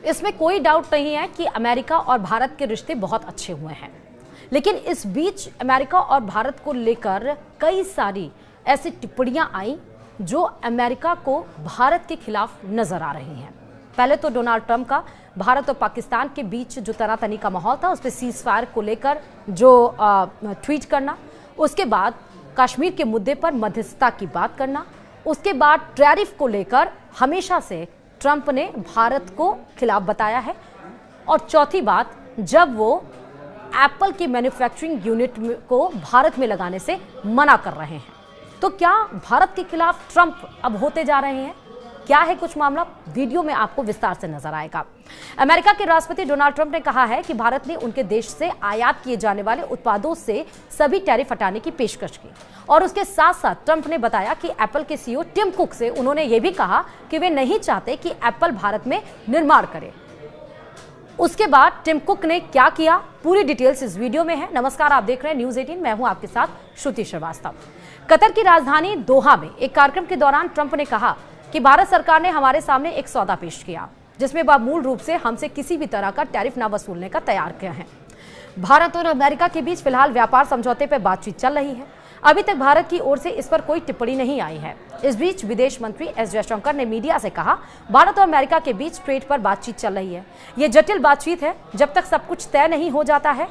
इसमें कोई डाउट नहीं है कि अमेरिका और भारत के रिश्ते बहुत अच्छे हुए हैं, लेकिन इस बीच अमेरिका और भारत को लेकर कई सारी ऐसी टिप्पणियां आई जो अमेरिका को भारत के खिलाफ नजर आ रही हैं। पहले तो डोनाल्ड ट्रंप का भारत और पाकिस्तान के बीच जो तनातनी का माहौल था, उस पर सीज फायर को लेकर जो ट्वीट करना, उसके बाद कश्मीर के मुद्दे पर मध्यस्थता की बात करना, उसके बाद टैरिफ को लेकर हमेशा से ट्रंप ने भारत को खिलाफ बताया है, और चौथी बात जब वो एप्पल की मैन्युफैक्चरिंग यूनिट को भारत में लगाने से मना कर रहे हैं। तो क्या भारत के खिलाफ ट्रंप अब होते जा रहे हैं? क्या है कुछ मामला, वीडियो में आपको विस्तार से नजर आएगा। अमेरिका के राष्ट्रपति डोनाल्ड ट्रंप ने कहा है कि भारत ने उनके देश से आयात किए जाने वाले उत्पादों से सभी टैरिफ हटाने की पेशकश की, और उसके साथ साथ ट्रंप ने बताया कि एप्पल के सीईओ टिम कुक से उन्होंने ये भी कहा कि वे नहीं चाहते कि एप्पल भारत में निर्माण करे। उसके बाद टिम कुक ने क्या किया, पूरी डिटेल्स इस वीडियो में है। नमस्कार, आप देख रहे हैं न्यूज़ 18, मैं हूं आपके साथ श्रुति श्रीवास्तव। कतर की राजधानी दोहा में एक कार्यक्रम के दौरान ट्रंप ने कहा कि भारत सरकार ने हमारे सामने एक सौदा पेश किया जिसमें वह मूल रूप से हमसे किसी भी तरह का टैरिफ न वसूलने का तैयार किया है। भारत और अमेरिका के बीच फिलहाल व्यापार समझौते पर बातचीत चल रही है। अभी तक भारत की ओर से इस पर कोई टिप्पणी नहीं आई है। इस बीच विदेश मंत्री एस जयशंकर ने मीडिया से कहा, भारत और अमेरिका के बीच ट्रेड पर बातचीत चल रही है। ये जटिल बातचीत है, जब तक सब कुछ तय नहीं हो जाता है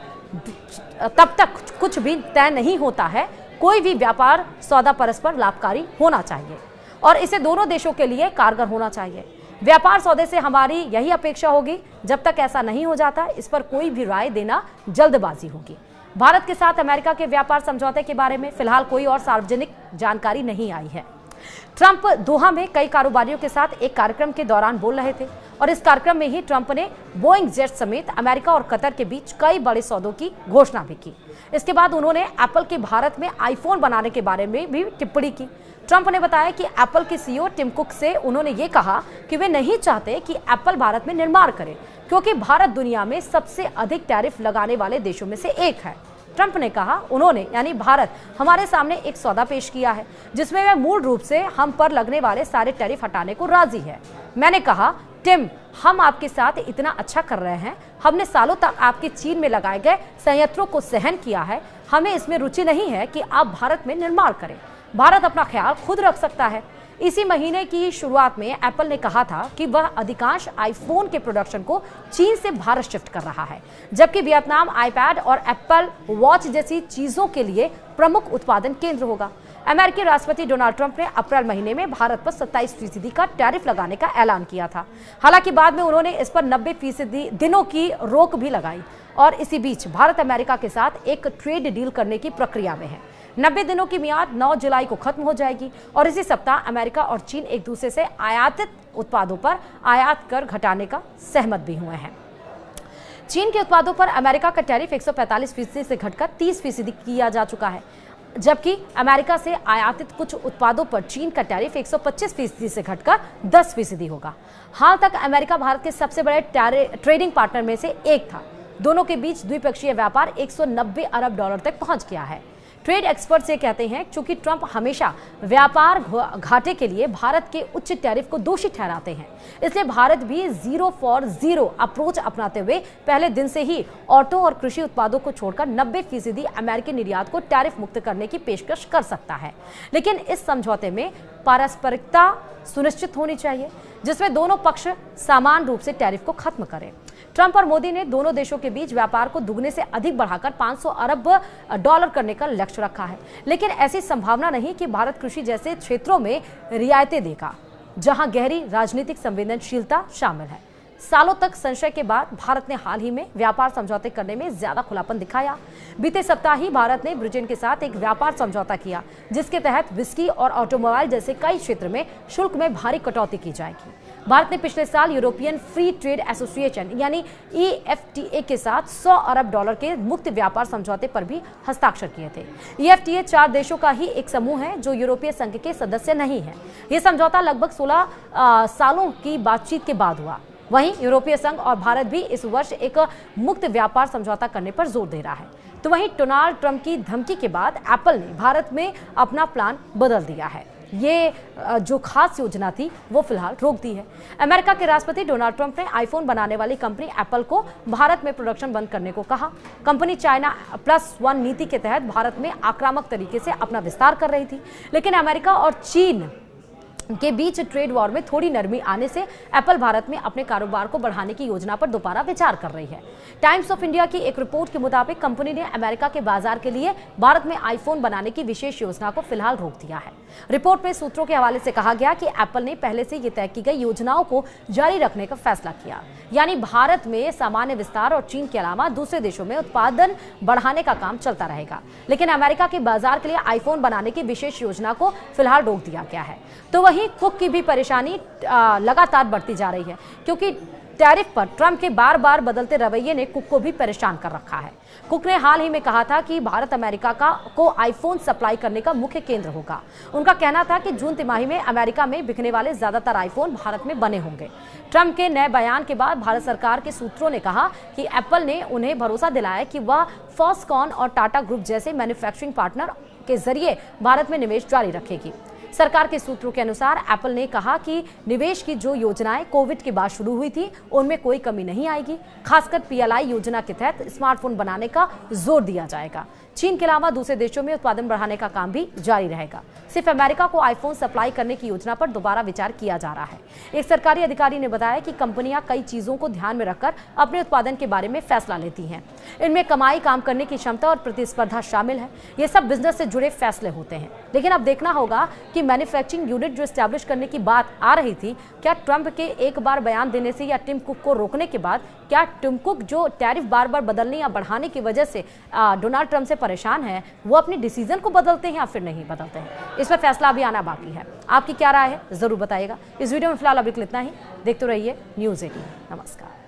तब तक कुछ भी तय नहीं होता है। कोई भी व्यापार सौदा परस्पर लाभकारी होना चाहिए और इसे दोनों देशों के लिए कारगर होना चाहिए। व्यापार सौदे से हमारी यही अपेक्षा होगी। जब तक ऐसा नहीं हो जाता, इस पर कोई भी राय देना जल्दबाजी होगी। भारत के साथ अमेरिका के व्यापार समझौते के बारे में फिलहाल कोई और सार्वजनिक जानकारी नहीं आई है। ट्रंप दोहा में कई कारोबारियों के साथ एक कार्यक्रम के दौरान बोल रहे थे, और इस कार्यक्रम में ही ट्रंप ने बोइंग जेट समेत अमेरिका और कतर के बीच कई बड़े सौदों की घोषणा भी की। इसके बाद उन्होंने एप्पल के भारत में आईफोन बनाने के बारे में भी टिप्पणी की। ट्रंप ने बताया कि एप्पल के सीईओ टिम कुक से उन्होंने ये कहा कि वे नहीं चाहते कि एप्पल भारत में निर्माण करे, क्योंकि भारत दुनिया में सबसे अधिक टैरिफ लगाने वाले देशों में से एक है। ट्रंप ने कहा, उन्होंने यानी भारत हमारे सामने एक सौदा पेश किया है जिसमें वह मूल रूप से हम पर लगने वाले सारे टैरिफ हटाने को राजी है। मैंने कहा, टिम, हम आपके साथ इतना अच्छा कर रहे हैं। हमने सालों तक आपके चीन में लगाए गए संयंत्रों को सहन किया है। हमें इसमें रुचि नहीं है कि आप भारत में निर्माण करें। भारत अपना ख्याल खुद रख सकता है। इसी महीने की शुरुआत में एप्पल ने कहा था कि वह अधिकांश आईफोन के प्रोडक्शन को चीन से भारत शिफ्ट कर रहा है, जबकि वियतनाम आईपैड और एप्पल वॉच जैसी चीजों के लिए प्रमुख उत्पादन केंद्र होगा। अमेरिकी राष्ट्रपति डोनाल्ड ट्रंप ने अप्रैल महीने में भारत पर 27% का टैरिफ लगाने का ऐलान किया था। हालांकि बाद में उन्होंने इस पर 90% दिनों की रोक भी लगाई, और इसी बीच भारत अमेरिका के साथ एक ट्रेड डील करने की प्रक्रिया में है। 90 दिनों की मियाद 9 जुलाई को खत्म हो जाएगी, और इसी सप्ताह अमेरिका और चीन एक दूसरे से आयातित उत्पादों पर आयात कर घटाने का सहमत भी हुए हैं। चीन के उत्पादों पर अमेरिका का टैरिफ 145% से घटकर 30% किया जा चुका है, जबकि अमेरिका से आयातित कुछ उत्पादों पर चीन का टैरिफ 125% से घटकर 10% होगा। हाल तक अमेरिका भारत के सबसे बड़े ट्रेडिंग पार्टनर में से एक था। दोनों के बीच द्विपक्षीय व्यापार 190 अरब डॉलर तक पहुंच गया है। ट्रेड एक्सपर्ट्स ये कहते हैं, चूंकि ट्रंप हमेशा व्यापार घाटे के लिए भारत के उच्च टैरिफ को दोषी ठहराते हैं, इसलिए भारत भी जीरो फॉर जीरो अप्रोच अपनाते हुए पहले दिन से ही ऑटो और कृषि उत्पादों को छोड़कर 90% अमेरिकी निर्यात को टैरिफ मुक्त करने की पेशकश कर सकता है। लेकिन इस समझौते में पारस्परिकता सुनिश्चित होनी चाहिए, जिसमें दोनों पक्ष समान रूप से टैरिफ को खत्म करें। ट्रंप और मोदी ने दोनों देशों के बीच व्यापार को दुगने से अधिक बढ़ाकर 500 अरब डॉलर करने का लक्ष्य रखा है, लेकिन ऐसी संभावना नहीं कि भारत कृषि जैसे क्षेत्रों में रियायतें देगा, जहां गहरी राजनीतिक संवेदनशीलता शामिल है। सालों तक संशय के बाद भारत ने हाल ही में व्यापार समझौते करने में ज्यादा खुलापन दिखाया। बीते सप्ताह ही भारत ने ब्रिटेन के साथ एक व्यापार समझौता किया, जिसके तहत विस्की और ऑटोमोबाइल जैसे कई क्षेत्र में शुल्क में भारी कटौती की जाएगी। भारत ने पिछले साल यूरोपियन फ्री ट्रेड एसोसिएशन यानी EFTA के साथ 100 अरब डॉलर के मुक्त व्यापार समझौते पर भी हस्ताक्षर किए थे। EFTA 4 देशों का ही एक समूह है जो यूरोपीय संघ के सदस्य नहीं है। यह समझौता लगभग 16 सालों की बातचीत के बाद हुआ। वहीं यूरोपीय संघ और भारत भी इस वर्ष एक मुक्त व्यापार समझौता करने पर जोर दे रहा है। तो वहीं डोनाल्ड ट्रंप की धमकी के बाद एप्पल ने भारत में अपना प्लान बदल दिया है। ये जो खास योजना थी वो फिलहाल रोक दी है। अमेरिका के राष्ट्रपति डोनाल्ड ट्रंप ने आईफोन बनाने वाली कंपनी एप्पल को भारत में प्रोडक्शन बंद करने को कहा। कंपनी चाइना +1 नीति के तहत भारत में आक्रामक तरीके से अपना विस्तार कर रही थी, लेकिन अमेरिका और चीन के बीच ट्रेड वॉर में थोड़ी नरमी आने से एप्पल भारत में अपने कारोबार को बढ़ाने की योजना पर दोबारा विचार कर रही है। टाइम्स ऑफ इंडिया की एक रिपोर्ट के मुताबिक कंपनी ने अमेरिका के बाजार के लिए भारत में आईफोन बनाने की विशेष योजना को फिलहाल रोक दिया है। रिपोर्ट में सूत्रों के हवाले से कहा गया कि एप्पल ने पहले से ये तय की गई योजनाओं को जारी रखने का फैसला किया, यानी भारत में सामान्य विस्तार और चीन के अलावा दूसरे देशों में उत्पादन बढ़ाने का काम चलता रहेगा, लेकिन अमेरिका के बाजार के लिए आईफोन बनाने की विशेष योजना को फिलहाल रोक दिया गया है। तो वहीं कुक की भी परेशानी लगातार बढ़ती जा रही है, क्योंकि टैरिफ पर ट्रंप के बार बार बदलते रवैये ने कुक को भी परेशान कर रखा है। कुक ने हाल ही में कहा था कि भारत अमेरिका को आईफोन सप्लाई करने का मुख्य केंद्र होगा। उनका कहना था कि जून तिमाही में अमेरिका में बिकने वाले ज्यादातर आईफोन भारत में बने होंगे। ट्रंप के नए बयान के बाद भारत सरकार के सूत्रों ने कहा कि एप्पल ने उन्हें भरोसा दिलाया कि वह फॉक्सकॉन और टाटा ग्रुप जैसे मैन्युफैक्चरिंग पार्टनर के जरिए भारत में निवेश जारी रखेगी। सरकार के सूत्रों के अनुसार एप्पल ने कहा कि निवेश की जो योजनाएं कोविड के बाद शुरू हुई थी उनमें कोई कमी नहीं आएगी। खासकर पीएलआई योजना के तहत स्मार्टफोन बनाने का जोर दिया जाएगा। चीन के अलावा दूसरे देशों में उत्पादन बढ़ाने का काम भी जारी रहेगा। सिर्फ अमेरिका को आईफोन सप्लाई करने की योजना पर दोबारा विचार किया जा रहा है। एक सरकारी अधिकारी ने बताया कि कंपनियां कई चीजों को ध्यान में रखकर अपने उत्पादन के बारे में फैसला लेती हैं। इनमें कमाई, काम करने की क्षमता और प्रतिस्पर्धा शामिल है। ये सब बिजनेस से जुड़े फैसले होते हैं, लेकिन अब देखना होगा कि मैन्युफैक्चरिंग यूनिट जो एस्टैब्लिश करने की बात आ रही थी, क्या ट्रंप के एक बार बयान देने से या टिम कुक को रोकने के बाद क्या टिम कुक जो टैरिफ बार बार बदलने या बढ़ाने की वजह से डोनाल्ड ट्रंप से परेशान है, वो अपने डिसीजन को बदलते हैं या फिर नहीं बदलते हैं? इस पर फैसला अभी आना बाकी है। आपकी क्या राय है, जरूर बताइएगा। इस वीडियो में फिलहाल अभी इतना ही। देखते रहिए न्यूज़ 18। नमस्कार।